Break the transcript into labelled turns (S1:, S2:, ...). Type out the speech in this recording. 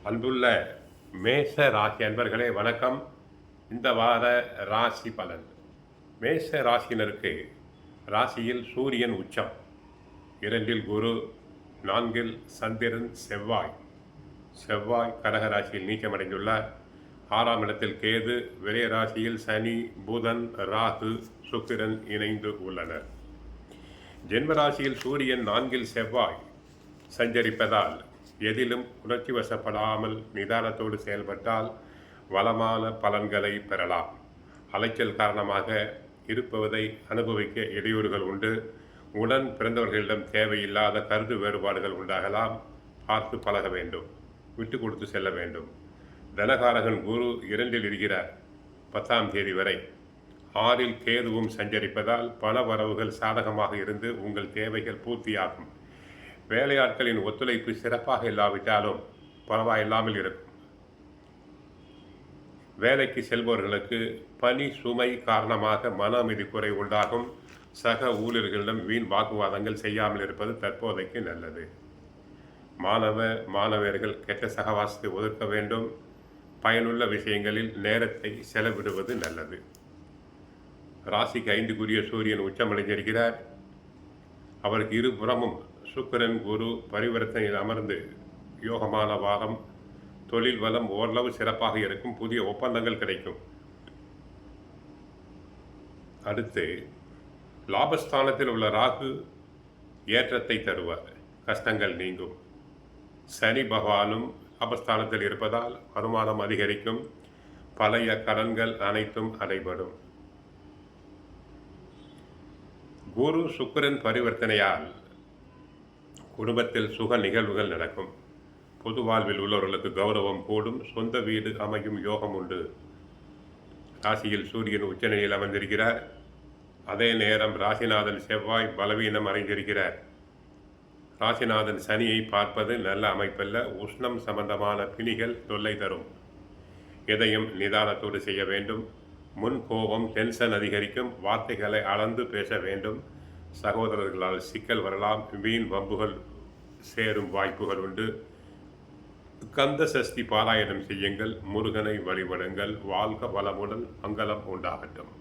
S1: அன்புள்ள மேஷ ராசி அன்பர்களே வணக்கம். இந்த வார ராசி பலன். மேஷ ராசியினருக்கு ராசியில் சூரியன் உச்சம், 2 குரு, 4 சந்திரன், செவ்வாய் கடக ராசியில் நீச்சமடைந்துள்ளார். 6ஆம் இடத்தில் கேது, விரைய ராசியில் சனி, புதன், ராகு, சுக்கிரன் இணைந்து உள்ளனர். ஜென்மராசியில் சூரியன் 4 செவ்வாய் சஞ்சரிப்பதால் எதிலும் உணர்ச்சி வசப்படாமல் நிதானத்தோடு செயல்பட்டால் வளமான பலன்களை பெறலாம். அலைச்சல் காரணமாக இருப்பதை அனுபவிக்க இடையூறுகள் உண்டு. உடன் பிறந்தவர்களிடம் தேவையில்லாத கருத்து வேறுபாடுகள் உண்டாகலாம். பார்த்து பழக வேண்டும், விட்டு கொடுத்து செல்ல வேண்டும். தனகாரகன் குரு 2 இருக்கிறார் 10ஆம் தேதி வரை. 6 கேதுவும் சஞ்சரிப்பதால் பண வரவுகள் சாதகமாக இருந்து உங்கள் தேவைகள் பூர்த்தியாகும். வேலையாட்களின் ஒத்துழைப்பு சிறப்பாக இல்லாவிட்டாலும் பரவாயில்லாமல் இருக்கும். வேலைக்கு செல்பவர்களுக்கு பணி சுமை காரணமாக மன அமைதி குறை உண்டாகும். சக ஊழியர்களிடம் வீண் வாக்குவாதங்கள் செய்யாமல் இருப்பது தற்போதைக்கு நல்லது. மாணவர்கள் கெட்ட சகவாசத்தை ஒதுக்க வேண்டும். பயனுள்ள விஷயங்களில் நேரத்தை செலவிடுவது நல்லது. ராசிக்கு 5 சூரியன் உச்சமடைந்திருக்கிறார். அவருக்கு இருபுறமும் சுக்கிரன் குரு பரிவர்த்தனையில் அமர்ந்து யோகமான வாரம். தொழில் வளம் ஓரளவு சிறப்பாக இருக்கும். புதிய ஒப்பந்தங்கள் கிடைக்கும். அடுத்து லாபஸ்தானத்தில் உள்ள ராகு ஏற்றத்தை தருவார். கஷ்டங்கள் நீங்கும். சனி பகவானும் லாபஸ்தானத்தில் இருப்பதால் வருமானம் அதிகரிக்கும். பழைய கடன்கள் அனைத்தும் அடைபடும். குரு சுக்கிரன் பரிவர்த்தனையால் குடும்பத்தில் சுக நிகழ்வுகள் நடக்கும். பொது வாழ்வில் உள்ளவர்களுக்கு கௌரவம் கூடும். சொந்த வீடு அமையும் யோகம் உண்டு. ராசியில் சூரியன் உச்சநிலையில் அமர்ந்திருக்கிறார். அதே நேரம் ராசிநாதன் செவ்வாய் பலவீனம் அடைந்திருக்கிறார். ராசிநாதன் சனியை பார்ப்பது நல்ல அமைப்பல்ல. உஷ்ணம் சம்பந்தமான பிணிகள் தொல்லை தரும். எதையும் நிதானத்தோடு செய்ய வேண்டும். முன் கோபம் டென்ஷன் அதிகரிக்கும். வார்த்தைகளை அளந்து பேச வேண்டும். சகோதரர்களால் சிக்கல் வரலாம். வீண் வம்புகள் சேரும் வாய்ப்புகள் உண்டு. கந்த சஷ்டி பாராயணம் செய்யுங்கள். முருகனை வழிபடுங்கள். வாழ்க வளமுடன் மங்களம் உண்டாகட்டும்.